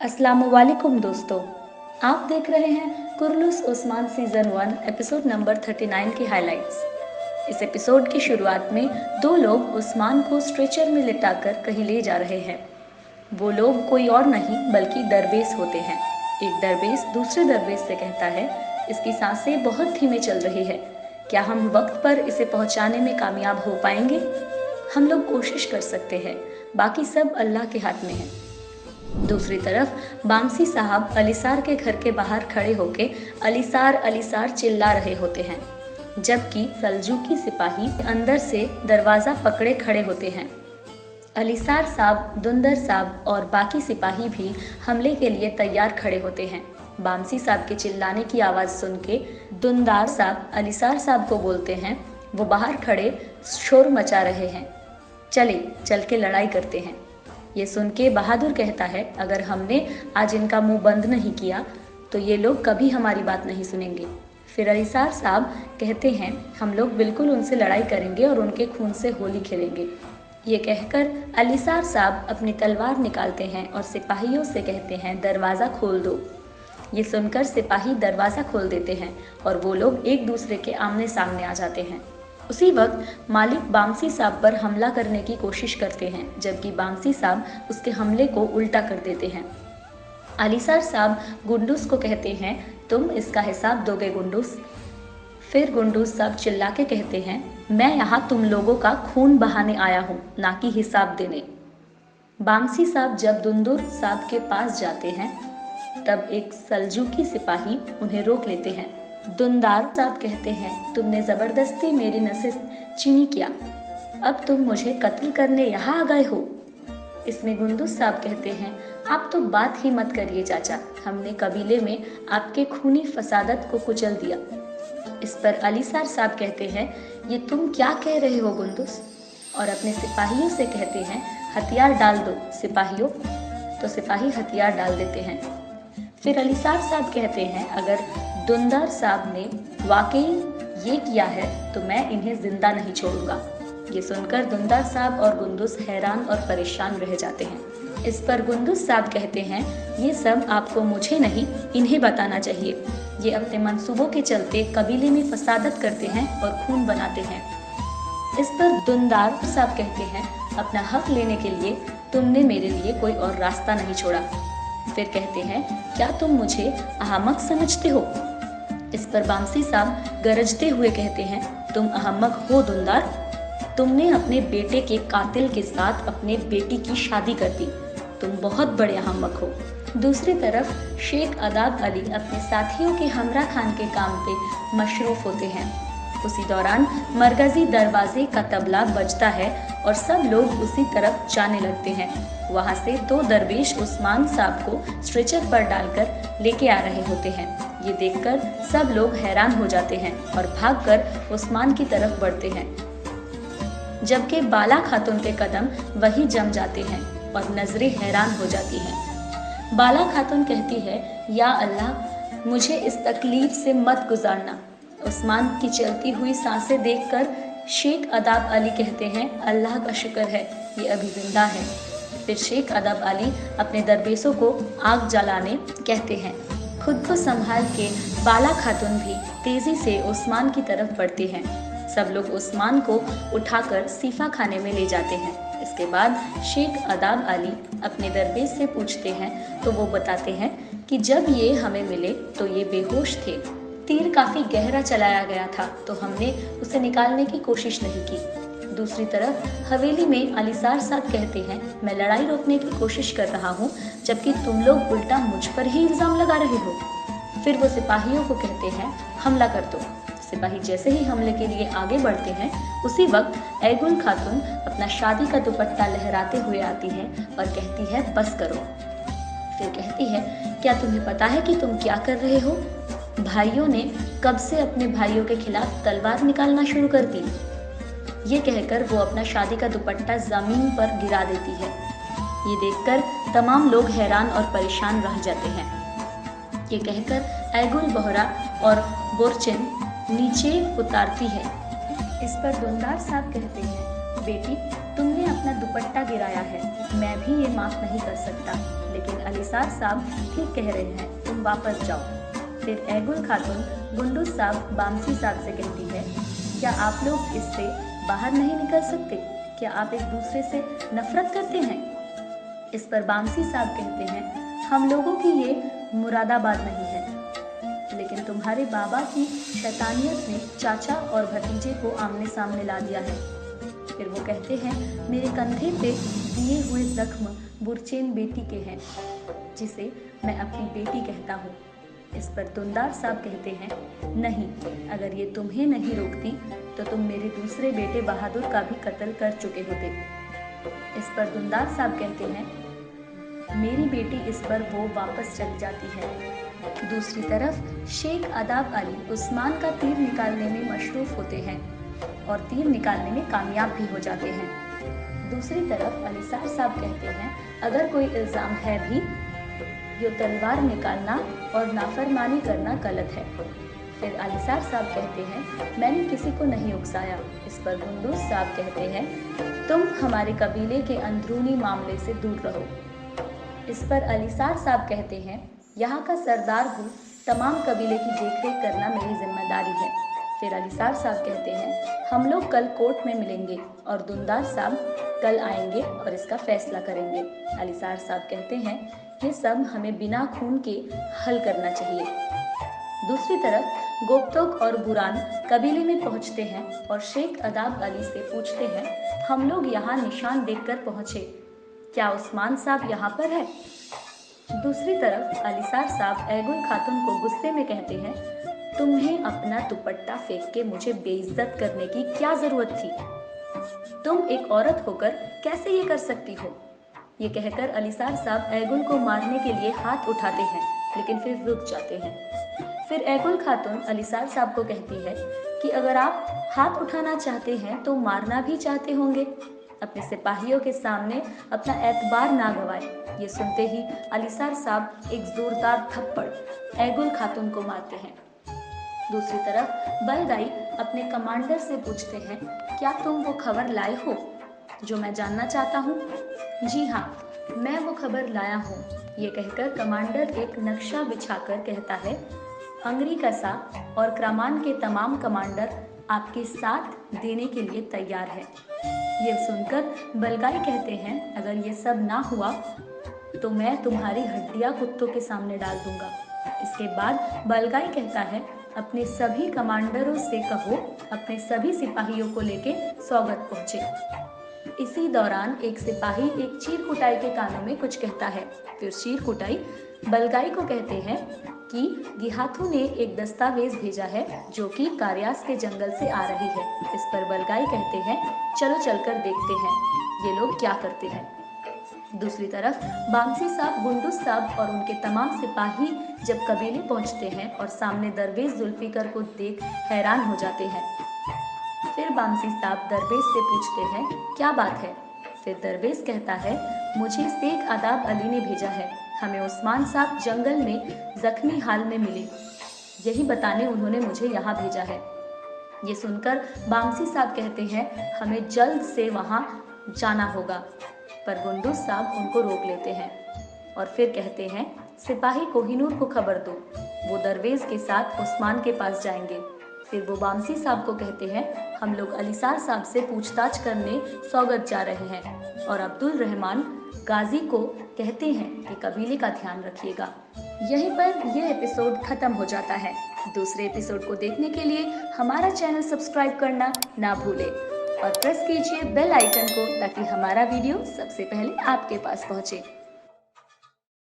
अस्सलामुअलैकुम दोस्तों। आप देख रहे हैं कुर्लुस उस्मान सीज़न 1 एपिसोड नंबर 39 की हाइलाइट्स। इस एपिसोड की शुरुआत में दो लोग उस्मान को स्ट्रेचर में लिटाकर कहीं ले जा रहे हैं। वो लोग कोई और नहीं बल्कि दरवेश होते हैं। एक दरवेश दूसरे दरवेश से कहता है, इसकी सांसें बहुत धीमे चल रही है, क्या हम वक्त पर इसे पहुंचाने में कामयाब हो पाएंगे? हम लोग कोशिश कर सकते हैं, बाकी सब अल्लाह के हाथ में है। दूसरी तरफ बामसी साहब अलीसार के घर के बाहर खड़े होके अलीसार अलीसार चिल्ला रहे होते हैं, जबकि सल्जूकी सिपाही अंदर से दरवाज़ा पकड़े खड़े होते हैं। अलीसार साहब, दुंदर साहब और बाकी सिपाही भी हमले के लिए तैयार खड़े होते हैं। बामसी साहब के चिल्लाने की आवाज़ सुन के दुंदार साहब अलीसार साहब को बोलते हैं, वो बाहर खड़े शोर मचा रहे हैं, चले चल के लड़ाई करते हैं। ये सुन के बहादुर कहता है, अगर हमने आज इनका मुंह बंद नहीं किया तो ये लोग कभी हमारी बात नहीं सुनेंगे। फिर अलीसार साहब कहते हैं, हम लोग बिल्कुल उनसे लड़ाई करेंगे और उनके खून से होली खेलेंगे। ये कहकर अलीसार साहब अपनी तलवार निकालते हैं और सिपाहियों से कहते हैं, दरवाज़ा खोल दो। ये सुनकर सिपाही दरवाज़ा खोल देते हैं और वो लोग एक दूसरे के आमने सामने आ जाते हैं। उसी वक्त मालिक बामसी साहब पर हमला करने की कोशिश करते हैं, जबकि बामसी साहब उसके हमले को उल्टा कर देते हैं। अलीसार साहब गुंडूस को कहते हैं, तुम इसका हिसाब दोगे गुंडूस। फिर गुंडूस साहब चिल्ला के कहते हैं, मैं यहाँ तुम लोगों का खून बहाने आया हूँ, ना कि हिसाब देने। बामसी साहब जब दुंदुर साहब के पास जाते हैं तब एक सल्जूकी सिपाही उन्हें रोक लेते हैं। दुंदार साहब कहते हैं, तुमने ज़बरदस्ती मेरी नसें चीनी किया, अब तुम मुझे कत्ल करने यहाँ आ गए हो। इसमें गुंडूस साहब कहते हैं, आप तो बात ही मत करिए चाचा, हमने कबीले में आपके खूनी फसादत को कुचल दिया। इस पर अलीसार साहब कहते हैं, ये तुम क्या कह रहे हो गुंडूस? और अपने सिपाहियों से कहते हैं, हथियार डाल दो सिपाहियों। तो सिपाही हथियार डाल देते हैं। फिर अलीसार साहब कहते हैं, अगर दुंदार साहब ने वाकई ये किया है तो मैं इन्हें जिंदा नहीं छोड़ूंगा। ये सुनकर दुंदार साहब और गुंडूस हैरान और परेशान रह जाते हैं। इस पर गुंडूस साहब कहते हैं, ये सब आपको मुझे नहीं इन्हें बताना चाहिए। ये अपने मंसूबों के चलते कबीले में फसादत करते हैं और खून बनाते हैं। इस पर दुंदार साहब कहते हैं, अपना हक लेने के लिए तुमने मेरे लिए कोई और रास्ता नहीं छोड़ा। फिर कहते हैं, क्या तुम मुझे अहमक समझते हो? इस पर बामसी साहब गरजते हुए कहते हैं, तुम अहमक हो दुंदार, तुमने अपने बेटे के कातिल के साथ अपने बेटी की शादी कर दी, तुम बहुत बड़े अहमक हो। दूसरी तरफ शेख अदाब अली अपने साथियों के हमरा खान के काम पे मशरूफ होते हैं। उसी दौरान मरकजी दरवाजे का तबला बजता है और सब लोग उसी तरफ जाने लगते हैं। वहां से दो दरवेश उस्मान साहब को स्ट्रेचर पर डालकर लेके आ रहे होते हैं। ये देखकर सब लोग हैरान हो जाते हैं और भागकर उस्मान की तरफ बढ़ते हैं, जबकि बाला खातून के कदम वही जम जाते हैं और नजरें हैरान हो जाती हैं। बाला खातून कहती है, या अल्लाह, मुझे इस तकलीफ से मत गुजारना। उस्मान की चलती हुई सांसें देखकर शेख अदाब अली कहते हैं, अल्लाह का शुक्र है ये अभी जिंदा है। फिर शेख अदाब अली अपने दरवेशों को आग जलाने कहते हैं। खुद को संभाल के बाला खातून भी तेजी से उस्मान की तरफ बढ़ते हैं। सब लोग उस्मान को उठाकर सीफा खाने में ले जाते हैं। इसके बाद शेख अदाब अली अपने दरवेश से पूछते हैं तो वो बताते हैं कि जब ये हमें मिले तो ये बेहोश थे। तीर काफ़ी गहरा चलाया गया था तो हमने उसे निकालने की कोशिश नहीं की। दूसरी तरफ हवेली में अलीसार साहब कहते हैं, मैं लड़ाई रोकने की कोशिश कर रहा हूँ, जबकि तुम लोग उल्टा मुझ पर ही इल्ज़ाम लगा रहे हो। फिर वो सिपाहियों को कहते हैं, हमला कर दो। सिपाही जैसे ही हमले के लिए आगे बढ़ते हैं, उसी वक्त ऐगुल खातून अपना शादी का दुपट्टा लहराते हुए आती है और कहती है, बस करो। फिर कहती है, क्या तुम्हें पता है कि तुम क्या कर रहे हो? भाइयों ने कब से अपने भाइयों के खिलाफ तलवार निकालना शुरू कर दी। ये कहकर वो अपना शादी का दुपट्टा जमीन पर गिरा देती है। ये देखकर तमाम लोग हैरान और परेशान रह जाते हैं। ये कहकर ऐगुल बोहरा और बोरचिन नीचे उतारती है। इस पर दुंदार साहब कहते हैं, बेटी, तुमने अपना दुपट्टा गिराया है, मैं भी ये माफ नहीं कर सकता, लेकिन अलीसार साहब ठीक कह रहे हैं, तुम वापस जाओ। फिर एगुल खातून गुंडूस साहब बामसी साहब से कहती है, क्या आप लोग इससे बाहर नहीं निकल सकते? क्या आप एक दूसरे से नफरत करते हैं? इस पर बामसी साहब कहते हैं, हम लोगों की ये मुरादाबाद नहीं है, लेकिन तुम्हारे बाबा की शैतानियत ने चाचा और भतीजे को आमने सामने ला दिया है। फिर वो कहते हैं, मेरे कंधे पे दिए हुए जख्म बुरचेन बेटी के हैं, जिसे मैं अपनी बेटी कहता हूँ। इस पर दुंदार साहब कहते हैं, नहीं, अगर ये तुम्हें नहीं रोकती तो तुम मेरे दूसरे बेटे बहादुर का भी कत्ल कर चुके होते। इस पर दुंदार साहब कहते हैं, मेरी बेटी इस पर वो वापस चली जाती है। दूसरी तरफ शेख अदाब अली उस्मान का तीर निकालने में मशरूफ होते हैं और तीर निकालने में कामयाब भी हो जाते हैं। दूसरी तरफ अलीसार साहब कहते हैं, अगर कोई इल्ज़ाम है भी, यो तलवार निकालना और नाफरमानी करना गलत है। फिर अलीसार साहब कहते हैं, मैंने किसी को नहीं उकसाया। इस पर गुंडूस साहब कहते हैं, तुम हमारे कबीले के अंदरूनी मामले से दूर रहो। इस पर अलीसार साहब कहते हैं, यहाँ का सरदार हूँ, तमाम कबीले की देखरेख करना मेरी जिम्मेदारी है। फिर अलीसार साहब कहते हैं, हम लोग कल कोर्ट में मिलेंगे और दुंदार साहब कल आएंगे और इसका फैसला करेंगे। अलीसार साहब कहते हैं, ये सब हमें बिना खून के हल करना चाहिए। दूसरी तरफ गोपतोक और बुरान कबीले में पहुंचते हैं और शेख अदाब अली से पूछते हैं, हम लोग यहाँ निशान देखकर पहुंचे, क्या उस्मान साहब यहाँ पर है? दूसरी तरफ अलीसार साहब एगुल खातून को गुस्से में कहते हैं, तुम्हें अपना दुपट्टा फेंक के मुझे बेइज्जत करने की क्या जरूरत थी? तुम एक औरत होकर कैसे ये कर सकती हो? ये कहकर अलीसार साहब एगुल को मारने के लिए हाथ उठाते हैं, लेकिन फिर रुक जाते हैं। फिर एगुल खातून अलीसार साहब को कहती है कि अगर आप हाथ उठाना चाहते हैं तो मारना भी चाहते होंगे, अपने सिपाहियों के सामने अपना एतबार ना गवाए। ये सुनते ही अलीसार साहब एक जोरदार थप्पड़ एगुल खातून को मारते हैं। दूसरी तरफ बलगाई अपने कमांडर से पूछते हैं, क्या तुम वो खबर लाए हो जो मैं जानना चाहता हूँ? जी हाँ, मैं वो खबर लाया हूँ। ये कहकर कमांडर एक नक्शा बिछाकर कहता है, अंगरी कसा और क्रामान के तमाम कमांडर आपके साथ देने के लिए तैयार है। ये सुनकर बलगाई कहते हैं, अगर ये सब ना हुआ तो मैं तुम्हारी हड्डियां कुत्तों के सामने डाल दूंगा। इसके बाद बलगाई कहता है, अपने सभी कमांडरों से कहो अपने सभी सिपाहियों को लेके स्वागत पहुंचे। इसी दौरान एक सिपाही एक चीर कुटाई के कानों में कुछ कहता है। फिर चीर कुटाई बलगाई को कहते हैं कि गिहाथू ने एक दस्तावेज भेजा है जो कि कार्यास के जंगल से आ रही है। इस पर बलगाई कहते हैं, चलो चलकर देखते हैं ये लोग क्या करते हैं। दूसरी तरफ बामसी साहब, गुंडूस साहब और उनके तमाम सिपाही जब कबीले पहुंचते हैं और सामने दरवेश जुल्फिकर को देख हैरान हो जाते हैं। फिर बामसी साहब दरवेश से पूछते हैं, क्या बात है? फिर दरवेश कहता है, मुझे शेख अदाब अली ने भेजा है, हमें उस्मान साहब जंगल में जख्मी हाल में मिले, यही बताने उन्होंने मुझे यहाँ भेजा है। ये सुनकर बामसी साहब कहते हैं, हमें जल्द से वहाँ जाना होगा, पर गुंडूस साहब उनको रोक लेते हैं और फिर कहते हैं, सिपाही कोहिनूर को खबर दो, वो दरवेश के साथ उस्मान के पास जाएंगे। फिर वो बामसी साहब को कहते हैं, हम लोग अलीसार साहब से पूछताछ करने सौगत जा रहे हैं और अब्दुल रहमान गाजी को कहते हैं कि कबीले का ध्यान रखिएगा। यहीं पर यह एपिसोड खत्म हो जाता है। दूसरे एपिसोड को देखने के लिए हमारा चैनल सब्सक्राइब करना ना भूलें और प्रेस कीजिए बेल आइकन को ताकि हमारा वीडियो सबसे पहले आपके पास पहुंचे।